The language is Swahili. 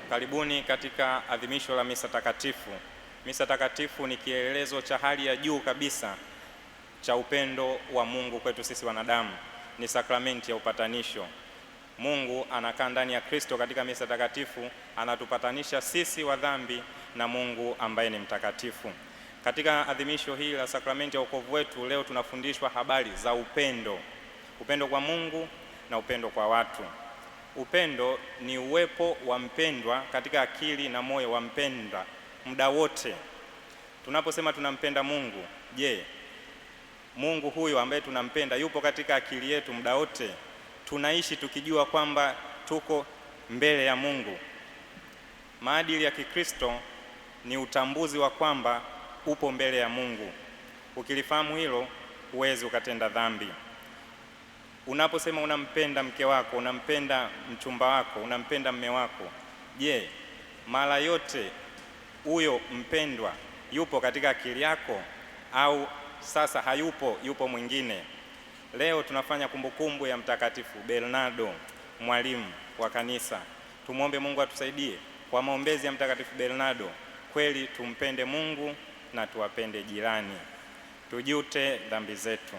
Karibuni katika adhimisho la misa takatifu. Misa takatifu ni kielelezo cha hali ya juu kabisa cha upendo wa Mungu kwetu sisi wanadamu. Ni sakramenti ya upatanisho. Mungu anakaa ndani ya Kristo katika misa takatifu, anatupatanisha sisi wa dhambi na Mungu ambaye ni mtakatifu. Katika adhimisho hili la sakramenti ya wokovu wetu, leo tunafundishwa habari za upendo. Upendo kwa Mungu na upendo kwa watu. Upendo ni uwepo wa mpendwa katika akili na moyo wa mpenda muda wote. Tunaposema tunampenda Mungu, je, Mungu huyo ambaye tunampenda yupo katika akili yetu muda wote? Tunaishi tukijua kwamba tuko mbele ya Mungu? Maadili ya Kikristo ni utambuzi wa kwamba upo mbele ya Mungu. Ukilifahamu hilo, huwezi ukatenda dhambi. Unaposema unampenda mke wako, unampenda mchumba wako, unampenda mme wako, je, mara yote huyo mpendwa yupo katika akili yako, au sasa hayupo, yupo mwingine? Leo tunafanya kumbukumbu ya Mtakatifu Bernardo, mwalimu wa kanisa. Tumwombe Mungu atusaidie kwa maombezi ya Mtakatifu Bernardo, kweli tumpende Mungu na tuwapende jirani. Tujute dhambi zetu.